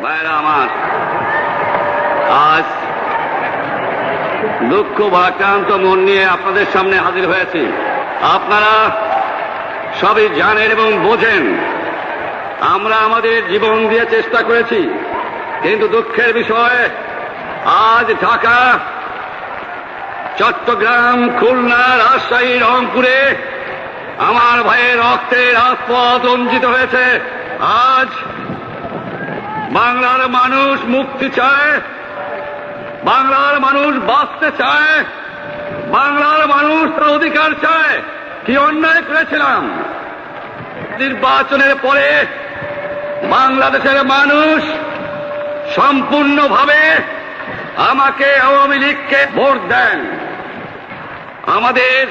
ভাইরা আমার, আজ দুঃখ ভারাক্রান্ত মন নিয়ে আপনাদের সামনে হাজির হয়েছি। আপনারা সবই জানেন এবং বোঝেন আমরা আমাদের জীবন দিয়ে চেষ্টা করেছি, কিন্তু দুঃখের বিষয় আজ ঢাকা, চট্টগ্রাম, খুলনা, রাজশাহী, রংপুরে আমার ভাইয়ের রক্তে রাজপথ রঞ্জিত হয়েছে। আজ বাংলার মানুষ মুক্তি চায়, বাংলার মানুষ বাঁচতে চায়, বাংলার মানুষ তার অধিকার চায়। কি অন্যায় করেছিলাম? নির্বাচনের পরে বাংলাদেশের মানুষ সম্পূর্ণভাবে আমাকে, আওয়ামী লীগকে ভোট দেন। আমাদের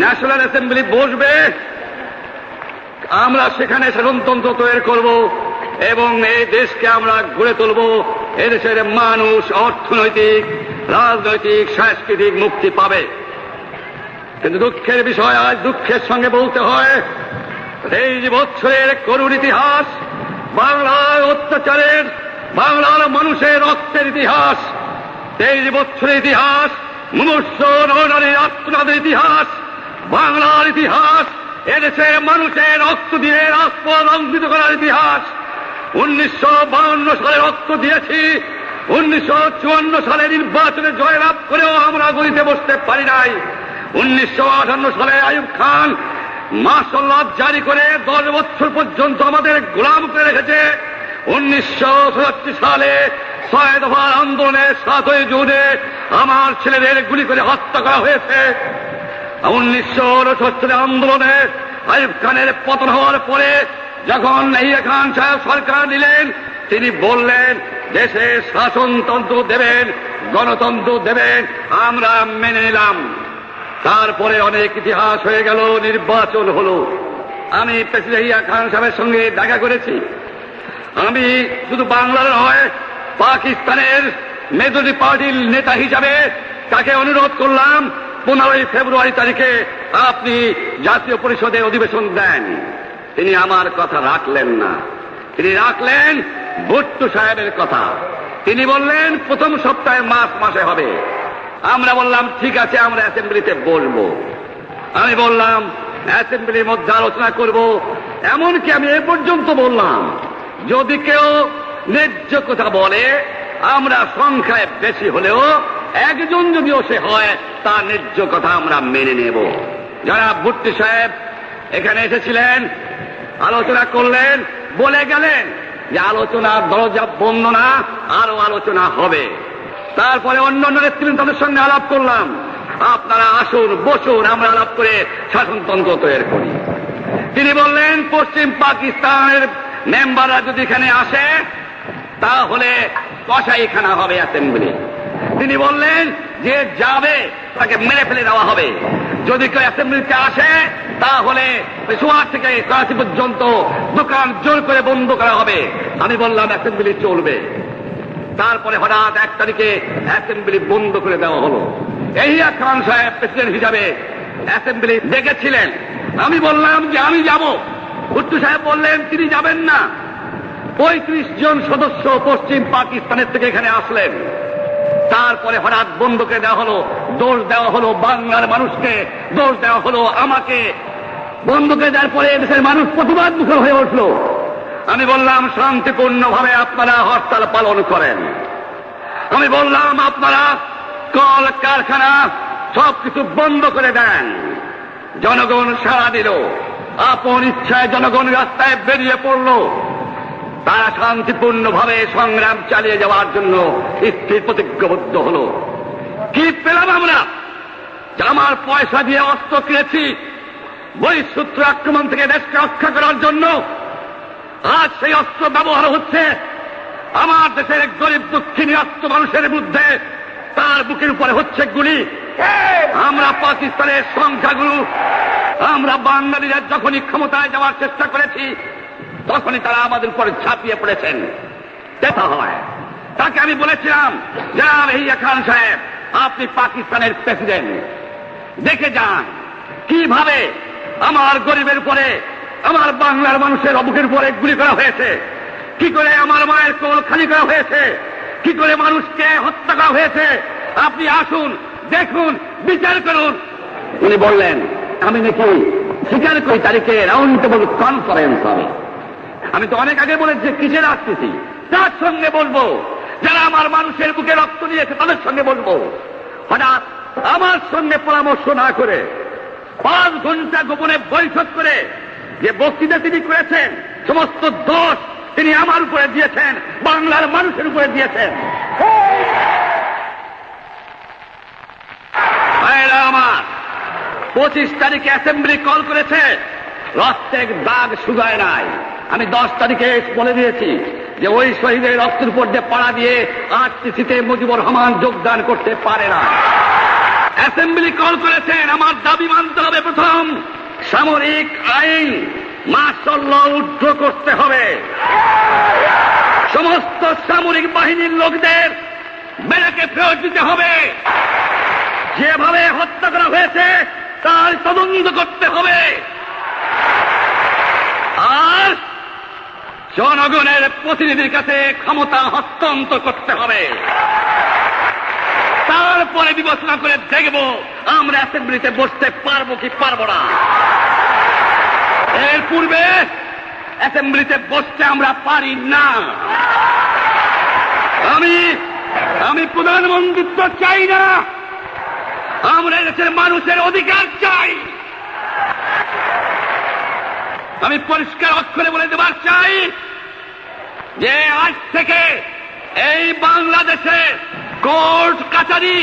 ন্যাশনাল অ্যাসেম্বলি বসবে, আমরা সেখানে শাসনতন্ত্র তৈরি করব এবং এই দেশকে আমরা গড়ে তুলব। এদেশের মানুষ অর্থনৈতিক, রাজনৈতিক, সাংস্কৃতিক মুক্তি পাবে। কিন্তু দুঃখের বিষয়, আজ দুঃখের সঙ্গে বলতে হয় 23 বছরের করুণ ইতিহাস, বাংলার অত্যাচারের, বাংলার মানুষের রক্তের ইতিহাস, 23 বছরের ইতিহাস, মুমূর্ষ নরনারীর আত্মনাদের ইতিহাস, বাংলার ইতিহাস, এদেশের মানুষের রক্ত দিয়ে রাজপথ রঞ্জিত করার ইতিহাস। 1952 সালে রক্ত দিয়েছি, 1954 সালে নির্বাচনে জয়লাভ করেও আমরা গদিতে বসতে পারি নাই। 1958 সালে আইয়ুব খান মার্শাল ল জারি করে 10 বছর পর্যন্ত আমাদের গোলাম করে রেখেছে। 1967 সালে 6 দফার আন্দোলনে 7ই জুনে আমার ছেলেদের গুলি করে হত্যা করা হয়েছে। 1969 আন্দোলনে আইয়ুব খানের পতন হওয়ার পরে যখন ইয়াহিয়া খান সাহেব সরকার নিলেন, তিনি বললেন দেশে শাসনতন্ত্র দেবেন, গণতন্ত্র দেবেন, আমরা মেনে নিলাম। তারপরে অনেক ইতিহাস হয়ে গেল, নির্বাচন হলো। আমি প্রেসিডেন্ট ইয়াহিয়া খান সাহেবের সঙ্গে দেখা করেছি। আমি শুধু বাংলার নয়, পাকিস্তানের মেজরিটি পার্টির নেতা হিসাবে তাকে অনুরোধ করলাম 15 ফেব্রুয়ারি তারিখে আপনি জাতীয় পরিষদে অধিবেশন দেন। তিনি আমার কথা রাখলেন না, তিনি রাখলেন ভুট্টো সাহেবের কথা। তিনি বললেন প্রথম সপ্তাহে মার্চ মাসে হবে। আমরা বললাম ঠিক আছে, আমরা অ্যাসেম্বলিতে বলবো। আমি বললাম অ্যাসেম্বলির মধ্যে আলোচনা করব। এমনকি আমি এ পর্যন্ত বললাম যদি কেউ ন্যায্য কথা বলে, আমরা সংখ্যায় বেশি হলেও একজন যদিও সে হয়, তার ন্যায্য কথা আমরা মেনে নেব। যারা ভুট্টো সাহেব এখানে এসেছিলেন, আলোচনা করলেন, বলে গেলেন যে আলোচনার দরজা বন্ধ না, আরো আলোচনা হবে। তারপরে অন্যান্য নেতৃবৃন্দের সঙ্গে আলাপ করলাম, আপনারা আসুন, বসুন, আমরা আলাপ করে শাসনতন্ত্র তৈরি করি। তিনি বললেন পশ্চিম পাকিস্তানের মেম্বাররা যদি এখানে আসে তাহলে কসাইখানা হবে অ্যাসেম্বলি। তিনি বললেন যে যাবে তাকে মেরে ফেলে দেওয়া হবে। যদি কেউ অ্যাসেম্বলিতে আসে তাহলে পেশোয়ার থেকে করাচি পর্যন্ত দোকান জোর করে বন্ধ করা হবে। আমি বললাম অ্যাসেম্বলি চলবে। তারপরে হঠাৎ 1 তারিখে অ্যাসেম্বলি বন্ধ করে দেওয়া হলো। ইয়াহিয়া খান সাহেব প্রেসিডেন্ট হিসাবে অ্যাসেম্বলি ডেকেছিলেন। আমি বললাম যে আমি যাব। ভুট্টো সাহেব বললেন তিনি যাবেন না। 35 জন সদস্য পশ্চিম পাকিস্তানের থেকে এখানে আসলেন। তারপরে হঠাৎ বন্ধ করে দেওয়া হলো। দোষ দেওয়া হলো বাংলার মানুষকে, দোষ দেওয়া হলো আমাকে। বন্ধ করে দেওয়ার পরে দেশের মানুষ প্রতিবাদ মুখর হয়ে উঠল। আমি বললাম শান্তিপূর্ণভাবে আপনারা হরতাল পালন করেন। আমি বললাম আপনারা কল কারখানা সবকিছু বন্ধ করে দেন। জনগণ সাড়া দিল, আপন ইচ্ছায় জনগণ রাস্তায় বেরিয়ে পড়ল। তারা শান্তিপূর্ণভাবে সংগ্রাম চালিয়ে যাওয়ার জন্য স্থির প্রতিজ্ঞাবদ্ধ হল। কি পেলাম আমরা? আমার পয়সা দিয়ে অস্ত্র কিনেছি বহিঃশত্রু আক্রমণ থেকে দেশকে রক্ষা করার জন্য। আজ সেই অস্ত্র ব্যবহার হচ্ছে আমার দেশের গরিব দুঃখী নিরস্ত্র মানুষের বিরুদ্ধে। তার বুকের উপরে হচ্ছে গুলি। আমরা পাকিস্তানের সংখ্যাগুরু, আমরা বাঙালিরা যখনই ক্ষমতায় যাওয়ার চেষ্টা করেছি তখনই তারা আমাদের উপরে ঝাঁপিয়ে পড়েছেন। দেখা হয় তাকে আমি বলেছিলাম জনাব ইয়াহিয়া খান সাহেব, আপনি পাকিস্তানের প্রেসিডেন্ট, দেখে যান কিভাবে আমার গরিবের উপরে, আমার বাংলার মানুষের বুকের উপরে গুলি করা হয়েছে। কি করে আমার মায়ের কোল খালি করা হয়েছে, কি করে মানুষকে হত্যা করা হয়েছে, আপনি আসুন, দেখুন, বিচার করুন। উনি বললেন, আমি নাকি স্বীকার করি তারিখে রাউন্ড টেবল কনফারেন্স হবে। আমি তো অনেক আগে বলেছি কিসের আসতেছি, তার সঙ্গে বলবো, যারা আমার মানুষের বুকে রক্ত দিয়েছে তাদের সঙ্গে বলবো। হঠাৎ আমার সঙ্গে পরামর্শ না করে 5 ঘন্টা গোপনে বৈঠক করে যে বক্তৃতা তিনি করেছেন, সমস্ত দোষ তিনি আমার উপরে দিয়েছেন, বাংলার মানুষের উপরে দিয়েছেন। আমার 25 তারিখে অ্যাসেম্বলি কল করেছে, রক্তের দাগ শুকায় নাই। আমি 10 তারিখে বলে দিয়েছি যে ওই শহীদের রক্তের উপর দিয়ে পাড়া দিয়ে আরটিসিতে মুজিবুর রহমান যোগদান করতে পারে না। অ্যাসেম্বলি কল করেছেন, আমার দাবি মানতে হবে, প্রথম সামরিক আইন মার্শাল ল উদ্ধ করতে হবে, সমস্ত সামরিক বাহিনীর লোকদের ব্যারাকে ফেরত দিতে হবে, যেভাবে হত্যা করা হয়েছে তার তদন্ত করতে হবে, আর জনগণের প্রতিনিধির কাছে ক্ষমতা হস্তান্তর করতে হবে। তারপরে বিবেচনা করে দেখব আমরা অ্যাসেম্বলিতে বসতে পারবো কি পারবো না। এর পূর্বে অ্যাসেম্বলিতে বসতে আমরা পারি না। আমি প্রধানমন্ত্রিত্ব চাই না, আমরা দেশের মানুষের অধিকার চাই। আমি পরিষ্কার অক্ষরে বলে দেবার চাই যে আজ থেকে এই বাংলাদেশে কোর্ট কাছারি,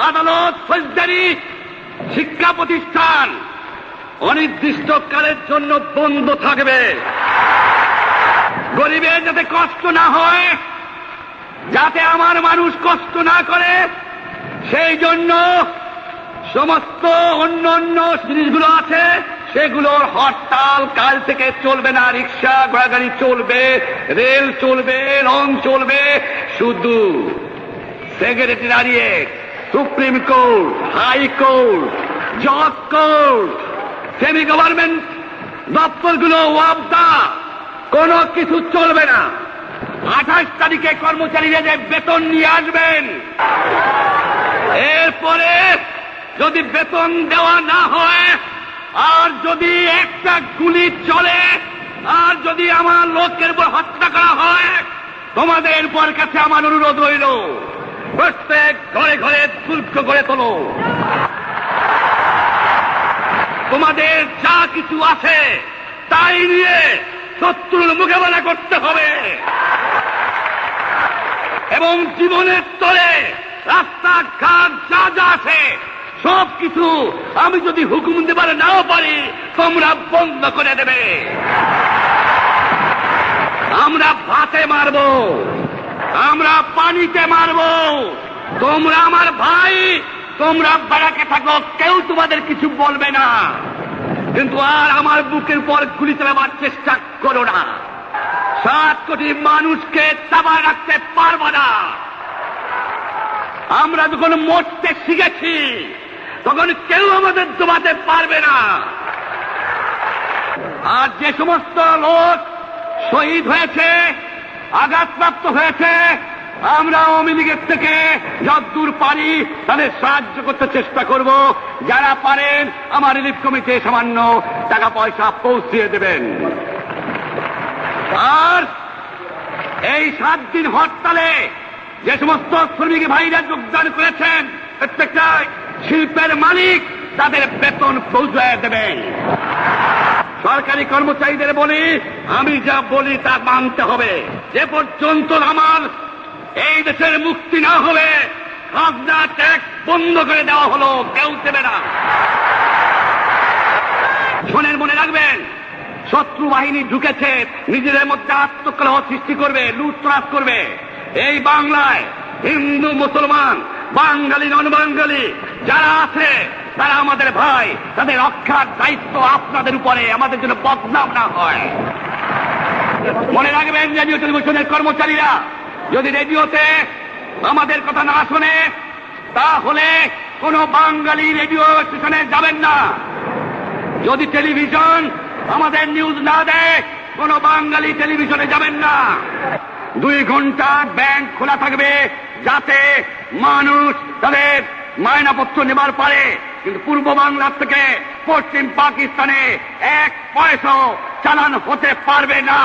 আদালত, ফৌজদারি, শিক্ষা প্রতিষ্ঠান অনির্দিষ্টকালের জন্য বন্ধ থাকবে। গরিবের যাতে কষ্ট না হয়, যাতে আমার মানুষ কষ্ট না করে, সেই জন্য সমস্ত অন্য অন্য জিনিসগুলো আছে সেগুলোর হরতাল কাল থেকে চলবে না। রিক্সা ঘোড়াগাড়ি চলবে, রেল চলবে, লং চলবে, শুধু সেক্রেটারিয়েট, সুপ্রিম কোর্ট, হাইকোর্ট, জজ কোর্ট, সেমি গভর্নমেন্ট দপ্তরগুলো ওয়াবদা, কোনো কিছু চলবে না। 28 তারিখে কর্মচারীরা যে বেতন নিয়ে আসবেন, এরপরে যদি বেতন দেওয়া না হয়, আর যদি একটা গুলি চলে, আর যদি আমার লোকের উপর হত্যা করা হয়, তোমাদের উপর কাছে আমার অনুরোধ রইল, প্রত্যেক ঘরে ঘরে দুর্গ করে তোলো। তোমাদের যা কিছু আছে তাই নিয়ে শত্রুর মোকাবেলা করতে হবে, এবং জীবনের তরে রাস্তাঘাট যা যা আছে সব কিছু আমি যদি হুকুম দেবার নাও পারি, তোমরা বন্ধ করে দেবে। আমরা ভাতে মারব, আমরা পানিতে মারব, তোমরা আমার ভাই, তোমরা বাড়াকে থাকো, কেউ তোমাদের কিছু বলবে না, কিন্তু আর আমার বুকের উপর গুলি চালাবার চেষ্টা করো না। 7 কোটি মানুষকে চাপা রাখতে পারবো না। আমরা যখন মরতে শিখেছি তখন কেউ আমাদের দবাতে পারবে না। আর যে সমস্ত লোক শহীদ হয়েছে, আঘাতপ্রাপ্ত হয়েছে, আমরা আওয়ামী লীগের থেকে যতদূর পারি তাদের সাহায্য করতে চেষ্টা করব। যারা পারেন আমার রিলিফ কমিটি সামান্য টাকা পয়সা পৌঁছিয়ে দেবেন। আর এই 7 দিন হরতালে যে সমস্ত শ্রমিক ভাইরা যোগদান করেছেন, প্রত্যেকটা শিল্পের মালিক তাদের বেতন পৌঁছায় দেবেন। সরকারি কর্মচারীদের বলি, আমি যা বলি তা মানতে হবে। যে পর্যন্ত আমার এই দেশের মুক্তি না হবে, খাজনা ট্যাক্স বন্ধ করে দেওয়া হলো, কেউ দেবে না। শোনেন, মনে রাখবেন, শত্রু বাহিনী ঢুকেছে, নিজেদের মধ্যে আত্মকলহ সৃষ্টি করবে, লুটতরাজ করবে। এই বাংলায় হিন্দু, মুসলমান, বাঙালি, নন বাঙালি যারা আছে তারা আমাদের ভাই, তাদের রক্ষার দায়িত্ব আপনাদের উপরে, আমাদের জন্য বদনাম না হয়। মনে রাখবেন, রেডিও টেলিভিশনের কর্মচারীরা যদি রেডিওতে আমাদের কথা না শোনে, তাহলে কোন বাঙালি রেডিও স্টেশনে যাবেন না। যদি টেলিভিশন আমাদের নিউজ না দেয়, কোন বাঙালি টেলিভিশনে যাবেন না। 2 ঘন্টা ব্যাংক খোলা থাকবে যাতে মানুষ তাদের মায়নাপত্র নেবার পারে, কিন্তু পূর্ব বাংলার থেকে পশ্চিম পাকিস্তানে 1 পয়সা চালান হতে পারবে না।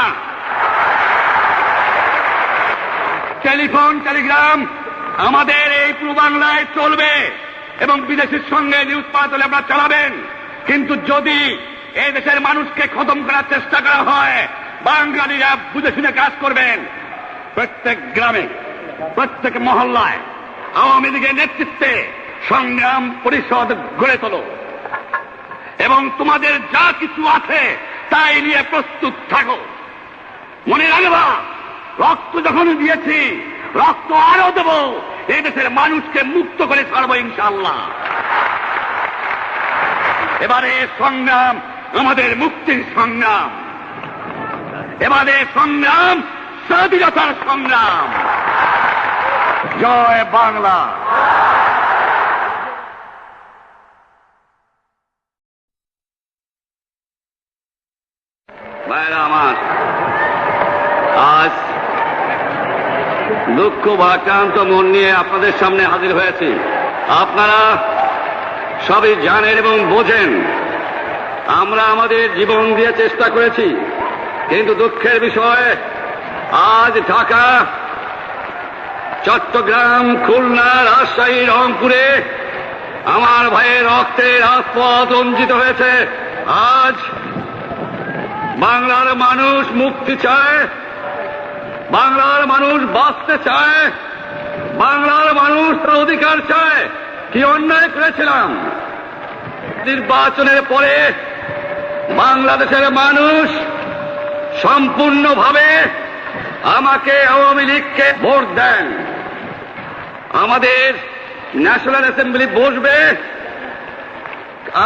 টেলিফোন টেলিগ্রাম আমাদের এই পূর্ব বাংলায় চলবে এবং বিদেশের সঙ্গে নিউজ পাঠালে আপনারা চালাবেন, কিন্তু যদি এই দেশের মানুষকে খতম করার চেষ্টা করা হয়, বাঙালিরা বুঝে শুনে কাজ করবেন। প্রত্যেক গ্রামে প্রত্যেক মহল্লায় আওয়ামী লীগের নেতৃত্বে সংগ্রাম পরিষদ গড়ে তোলো এবং তোমাদের যা কিছু আছে তাই নিয়ে প্রস্তুত থাকো। মনে রাখবা, রক্ত যখন দিয়েছি রক্ত আরো দেব, এই দেশের মানুষকে মুক্ত করে ছাড়বো ইনশাআল্লাহ। এবারে সংগ্রাম আমাদের মুক্তির সংগ্রাম, এবারে সংগ্রাম স্বাধীনতার সংগ্রাম। জয় বাংলা। ভাইরা আমার, আজ দুঃখ ভারাক্রান্ত মন নিয়ে আপনাদের সামনে হাজির হয়েছি। আপনারা সবই জানেন এবং বোঝেন আমরা আমাদের জীবন দিয়ে চেষ্টা করেছি, কিন্তু দুঃখের বিষয় আজ ঢাকা, চট্টগ্রাম, খুলনা, রাজশাহী, রংপুরে আমার ভাইয়ের রক্তে রাজপথ রঞ্জিত হয়েছে। আজ বাংলার মানুষ মুক্তি চায়, বাংলার মানুষ বাঁচতে চায়, বাংলার মানুষ তার অধিকার চায়। কি অন্যায় করেছিলাম? নির্বাচনের পরে বাংলাদেশের মানুষ সম্পূর্ণভাবে আমাকে, আওয়ামী লীগকে ভোট দেন। আমাদের ন্যাশনাল অ্যাসেম্বলি বসবে,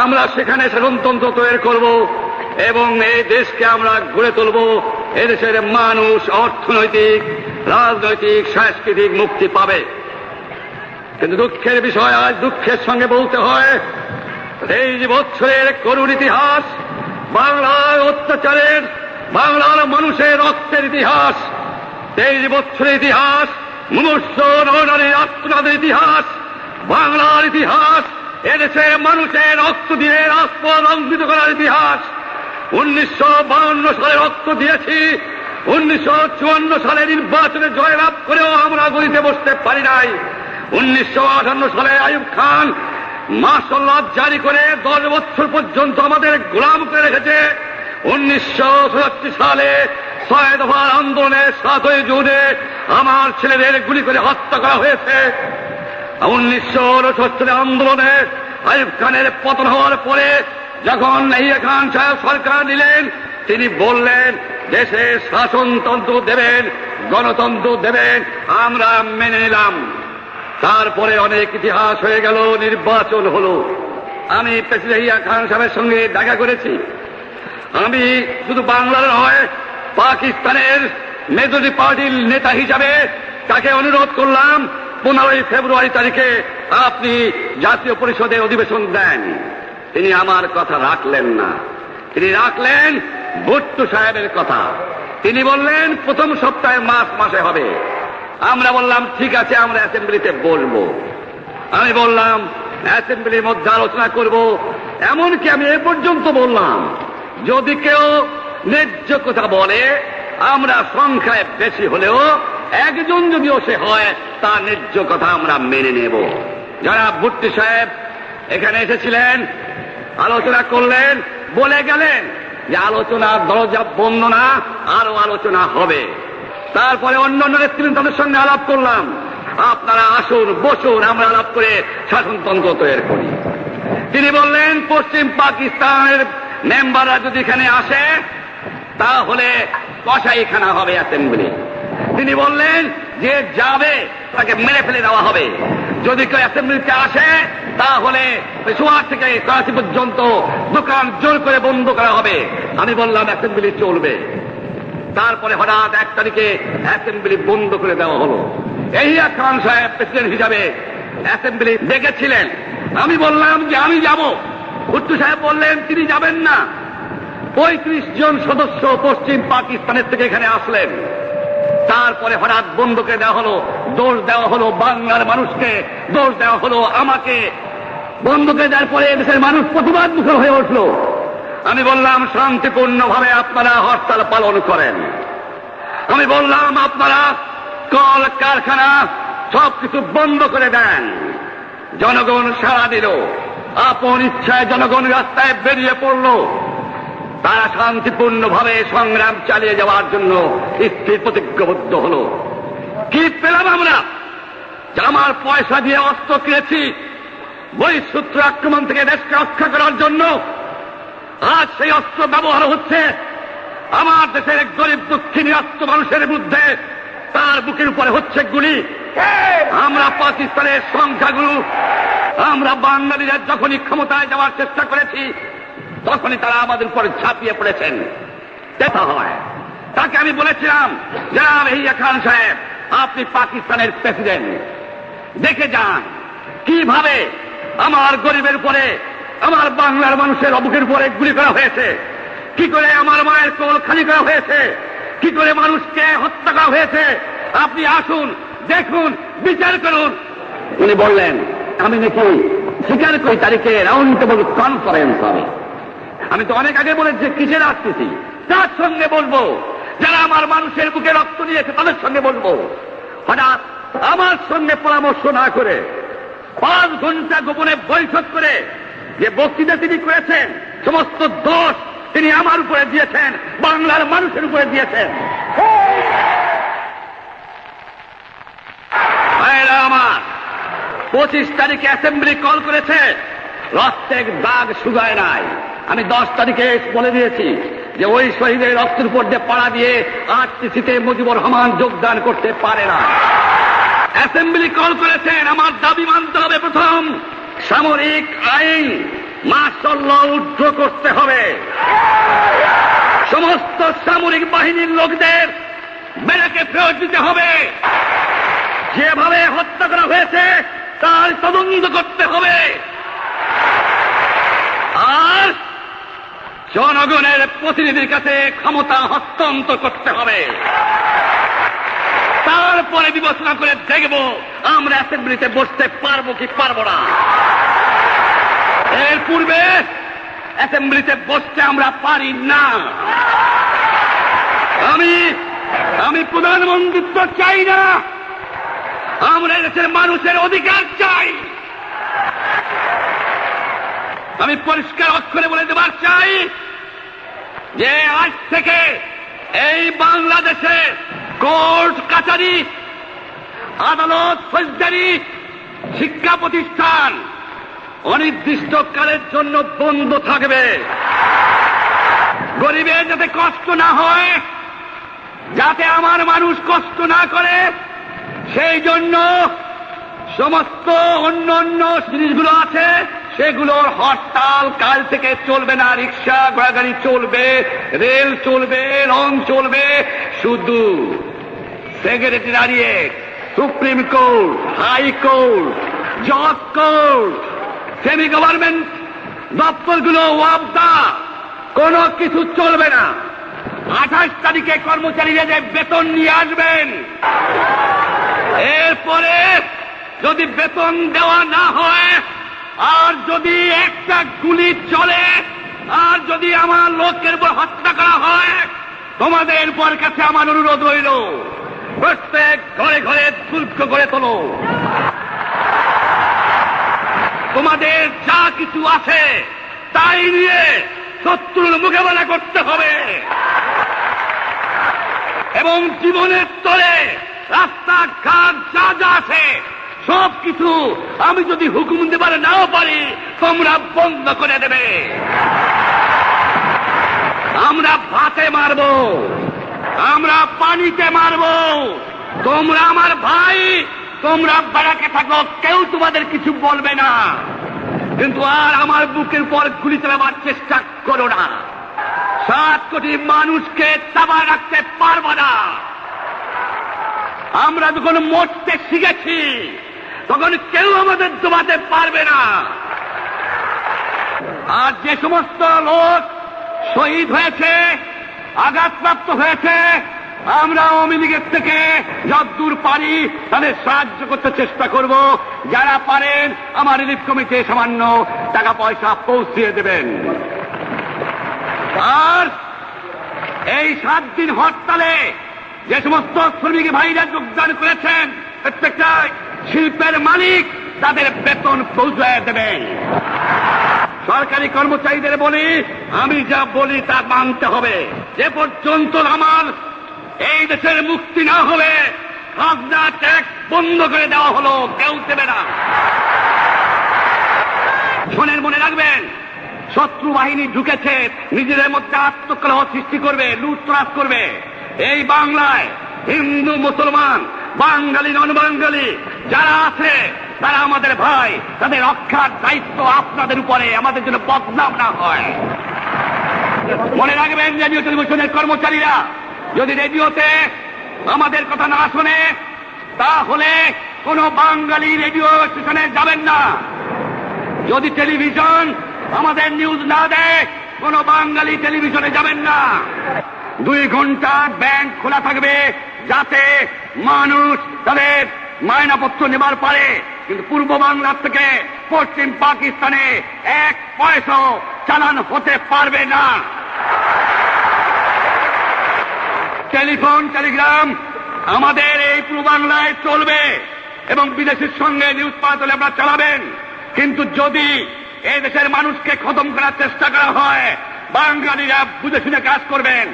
আমরা সেখানে শাসনতন্ত্র তৈরি করব এবং এই দেশকে আমরা গড়ে তুলব। এদেশের মানুষ অর্থনৈতিক, রাজনৈতিক, সাংস্কৃতিক মুক্তি পাবে। কিন্তু দুঃখের বিষয়, আজ দুঃখের সঙ্গে বলতে হয়, 23 বছরের করুণ ইতিহাস, বাংলার অত্যাচারের, বাংলার মানুষের রক্তের ইতিহাস, 23 বছরের ইতিহাস, মুমূর্ষ নরনারীর আত্মনাদের ইতিহাস, বাংলার ইতিহাস, এদেশের মানুষের রক্ত দিয়ে রাজপথ রঞ্জিত করার ইতিহাস। 1952 সালে রক্ত দিয়েছি, 1954 সালে নির্বাচনে জয়লাভ করেও আমরা গদিতে বসতে পারি নাই। 1958 সালে আইয়ুব খান মার্শাল ল জারি করে 10 বছর পর্যন্ত আমাদের গোলাম করে রেখেছে। 1967 সালে 6 দফার আন্দোলনে 7ই জুনে আমার ছেলেদের গুলি করে হত্যা করা হয়েছে। 1969 আন্দোলনে আইয়ুব খানের পতন হওয়ার পরে যখন ইয়াহিয়া খান সাহেব সরকার নিলেন, তিনি বললেন দেশে শাসনতন্ত্র দেবেন, গণতন্ত্র দেবেন, আমরা মেনে নিলাম। তারপরে অনেক ইতিহাস হয়ে গেল, নির্বাচন হলো। আমি প্রেসিডেন্ট ইয়াহিয়া খান সাহেবের সঙ্গে দেখা করেছি। আমি শুধু বাংলার নয়, পাকিস্তানের মেজরিটি পার্টির নেতা হিসাবে তাকে অনুরোধ করলাম 15 ফেব্রুয়ারি তারিখে আপনি জাতীয় পরিষদে অধিবেশন দেন। তিনি আমার কথা রাখলেন না, তিনি রাখলেন ভুট্টো সাহেবের কথা। তিনি বললেন প্রথম সপ্তাহে মাসে হবে। আমরা বললাম ঠিক আছে, আমরা অ্যাসেম্বলিতে বলবো। আমি বললাম অ্যাসেম্বলির মধ্যে আলোচনা করব। এমনকি আমি এ পর্যন্ত বললাম যদি কেউ ন্যায্য কথা বলে, আমরা সংখ্যায় বেশি হলেও একজন যদিও সে হয়, তার ন্যায্য কথা আমরা মেনে নেব। যারা ভুট্টো সাহেব এখানে এসেছিলেন, আলোচনা করলেন, বলে গেলেন যে আলোচনার দরজা বন্ধ না, আরো আলোচনা হবে। তারপরে অন্যান্য নেতৃবৃন্দের সঙ্গে আলাপ করলাম, আপনারা আসুন, বসুন, আমরা আলাপ করে শাসনতন্ত্র তৈরি করি। তিনি বললেন পশ্চিম পাকিস্তানের মেম্বাররা যদি এখানে আসে তাহলে কসাইখানা হবে অ্যাসেম্বলি। তিনি বললেন যে যাবে তাকে মেরে ফেলে দেওয়া হবে। যদি কেউ অ্যাসেম্বলিতে আসে তাহলে সোয়ার থেকে করাচি পর্যন্ত দোকান জোর করে বন্ধ করা হবে। আমি বললাম অ্যাসেম্বলি চলবে। তারপরে হঠাৎ 1 তারিখে অ্যাসেম্বলি বন্ধ করে দেওয়া হলো। ইয়াহিয়া খান সাহেব প্রেসিডেন্ট হিসাবে অ্যাসেম্বলি ডেকেছিলেন। আমি বললাম যে আমি যাব। ভুট্টো সাহেব বললেন তিনি যাবেন না। 35 জন সদস্য পশ্চিম পাকিস্তানের থেকে এখানে আসলেন। তারপরে হঠাৎ বন্ধকে দেওয়া হলো, দোষ দেওয়া হলো বাংলার মানুষকে, দোষ দেওয়া হলো আমাকে। বন্ধকে দেওয়ার পরে দেশের মানুষ প্রতিবাদ মুখর হয়ে উঠল। আমি বললাম শান্তিপূর্ণভাবে আপনারা হরতাল পালন করেন। আমি বললাম আপনারা কল কারখানা সবকিছু বন্ধ করে দেন। জনগণ সাড়া দিল, আপন ইচ্ছায় জনগণ রাস্তায় বেরিয়ে পড়ল। তারা শান্তিপূর্ণভাবে সংগ্রাম চালিয়ে যাওয়ার জন্য স্থির প্রতিজ্ঞাবদ্ধ হল। কি পেলাম আমরা? যে আমার পয়সা দিয়ে অস্ত্র কিনেছি বহিঃশত্রু আক্রমণ থেকে দেশকে রক্ষা করার জন্য, আজ সেই অস্ত্র ব্যবহার হচ্ছে আমার দেশের গরিব দুঃখী নিরস্ত্র মানুষের বিরুদ্ধে। তার বুকের উপরে হচ্ছে গুলি। আমরা পাকিস্তানের সংখ্যাগুরু, আমরা বাঙালিরা যখনই ক্ষমতায় যাওয়ার চেষ্টা করেছি তখনই তারা আমাদের উপরে ঝাঁপিয়ে পড়েছেন। দেখা হয় তাকে আমি বলেছিলাম, জনাব ইয়াহিয়া খান সাহেব, আপনি পাকিস্তানের প্রেসিডেন্ট, দেখে যান কিভাবে আমার গরিবের উপরে, আমার বাংলার মানুষের বুকের উপরে গুলি করা হয়েছে, কি করে আমার মায়ের কোল খালি করা হয়েছে, কি করে মানুষকে হত্যা করা হয়েছে। আপনি আসুন, দেখুন, বিচার করুন। উনি বললেন আমি নাকি স্বীকার করি তারিখে রাউন্ড টেবল কনফারেন্স হবে। আমি তো অনেক আগে বলেছি কিসের আসতেছি, তার সঙ্গে বলবো, যারা আমার মানুষের বুকে রক্ত দিয়েছে তাদের সঙ্গে বলবো। হঠাৎ আমার সঙ্গে পরামর্শ না করে 5 ঘন্টা গোপনে বৈঠক করে যে বক্তৃতা তিনি করেছেন, সমস্ত দোষ তিনি আমার উপরে দিয়েছেন, বাংলার মানুষের উপরে দিয়েছেন। আমার 25 তারিখে অ্যাসেম্বলি কল করেছে, রক্তের দাগ শুকায় নাই। আমি 10 তারিখে বলে দিয়েছি যে ওই শহীদের রক্তের উপর দিয়ে পাড়া দিয়ে আরটিসিতে মুজিবুর রহমান যোগদান করতে পারে না। অ্যাসেম্বলি কল করেছেন, আমার দাবি মানতে হবে, প্রথম সামরিক আইন মার্শাল ল উদ্ধার করতে হবে, সমস্ত সামরিক বাহিনীর লোকদের ব্যারাকে ফেরত দিতে হবে, যেভাবে হত্যা করা হয়েছে তার তদন্ত করতে হবে, আর জনগণের প্রতিনিধির কাছে ক্ষমতা হস্তান্তর করতে হবে। তারপরে বিবেচনা করে দেখব আমরা অ্যাসেম্বলিতে বসতে পারবো কি পারবো না। এর পূর্বে অ্যাসেম্বলিতে বসতে আমরা পারি না। আমি প্রধানমন্ত্রিত্ব চাই না, আমরা দেশের মানুষের অধিকার চাই। আমি পরিষ্কার অক্ষরে বলে দেবার চাই যে আজ থেকে এই বাংলাদেশে কোর্ট কাচারি, আদালত, ফৌজদারি, শিক্ষা প্রতিষ্ঠান অনির্দিষ্টকালের জন্য বন্ধ থাকবে। গরিবের যাতে কষ্ট না হয়, যাতে আমার মানুষ কষ্ট না করে, সেই জন্য সমস্ত অন্য অন্য জিনিসগুলো আছে সেগুলোর হরতাল কাল থেকে চলবে না। রিক্সা ঘোড়াগাড়ি চলবে, রেল চলবে, লং চলবে। শুধু secretariat, supreme court, high court, জজ কোর্ট, সেমি গভর্নমেন্ট দপ্তরগুলো ওয়াবদা, কোনো কিছু চলবে না। 28 তারিখে কর্মচারীরা যে বেতন নিয়ে আসবেন, এরপরে যদি বেতন দেওয়া না হয়, আর যদি একটা গুলি চলে, আর যদি আমার লোকের উপর হত্যা করা হয়, তোমাদের উপর কাছে আমার অনুরোধ রইল, প্রত্যেক ঘরে ঘরে দুর্গ করে তোলো। তোমাদের যা কিছু আছে তাই নিয়ে শত্রুর মোকাবেলা করতে হবে, এবং জীবনের তরে রাস্তাঘাট যা যা আছে সবকিছু আমি যদি হুকুম দেবার নাও পারি তোমরা বন্ধ করে দেবে। আমরা ভাতে মারব, আমরা পানিতে মারব, তোমরা আমার ভাই, তোমরা বাড়াকে থাকো, কেউ তোমাদের কিছু বলবে না, কিন্তু আর আমার বুকের পর গুলি চালাবার চেষ্টা করো না। 7 কোটি মানুষকে চাপায় রাখতে পারবো না। আমরা যখন মরতে শিখেছি তখন কেউ আমাদের দমাতে পারবে না। আর যে সমস্ত লোক শহীদ হয়েছে, আঘাতপ্রাপ্ত হয়েছে। আমরা আওয়ামী লীগের থেকে যতদূর পারি তাদের সাহায্য করতে চেষ্টা করব। যারা পারেন আমার রিলিফ কমিটি সামান্য টাকা পয়সা পৌঁছিয়ে দেবেন। আর এই 7 দিন হরতালে যে সমস্ত শ্রমিক ভাইরা যোগদান করেছেন, প্রত্যেকটা শিল্পের মালিক তাদের বেতন পৌঁছায় দেবেন। সরকারি কর্মচারীদের বলি, আমি যা বলি তা মানতে হবে। যে পর্যন্ত আমার এই দেশের মুক্তি না হবে, খাজনা ট্যাক্স বন্ধ করে দেওয়া হলো, কেউ দেবে না। শোনেন, মনে রাখবেন, শত্রু বাহিনী ঢুকেছে, নিজেদের মধ্যে আত্মকলহ সৃষ্টি করবে, লুটতরাজ করবে। এই বাংলায় হিন্দু মুসলমান, বাঙালি নন বাঙালি যারা আছে তারা আমাদের ভাই। তাদের রক্ষার দায়িত্ব আপনাদের উপরে, আমাদের জন্য বদনাম না হয়। মনে রাখবেন, রেডিও টেলিভিশনের কর্মচারীরা যদি রেডিওতে আমাদের কথা না শোনে, তাহলে কোন বাঙালি রেডিও স্টেশনে যাবেন না। যদি টেলিভিশন আমাদের নিউজ না দেয়, কোন বাঙালি টেলিভিশনে যাবেন না। 2 ঘন্টা ব্যাংক খোলা থাকবে, যাতে মানুষ তাদের মায়নাপত্র নেবার পারে। কিন্তু পূর্ব বাংলার থেকে পশ্চিম পাকিস্তানে 1 পয়সাও চালান হতে পারবে না। টেলিফোন টেলিগ্রাম আমাদের এই পূর্ব বাংলায় চলবে এবং বিদেশের সঙ্গে নিউজ পাঠালে আপনারা চালাবেন। কিন্তু যদি এই দেশের মানুষকে খতম করার চেষ্টা করা হয়, বাঙালিরা বুঝে শুনে কাজ করবেন।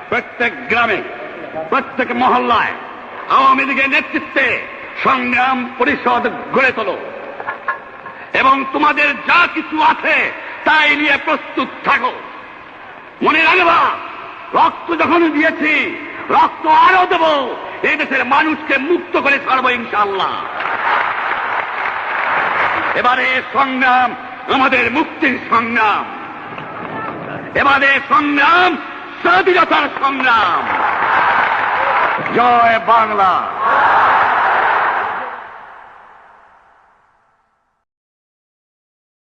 প্রত্যেক গ্রামে, প্রত্যেক মহল্লায় আওয়ামী লীগের নেতৃত্বে সংগ্রাম পরিষদ গড়ে তোলো এবং তোমাদের যা কিছু আছে তাই নিয়ে প্রস্তুত থাকো। মনে রাখবা, রক্ত যখন দিয়েছি, রক্ত আরো দেব। এই দেশের মানুষকে মুক্ত করে ছাড়বো ইনশাআল্লাহ। এবারে সংগ্রাম আমাদের মুক্তির সংগ্রাম, এবারে সংগ্রাম স্বাধীনতার সংগ্রাম। জয় বাংলা।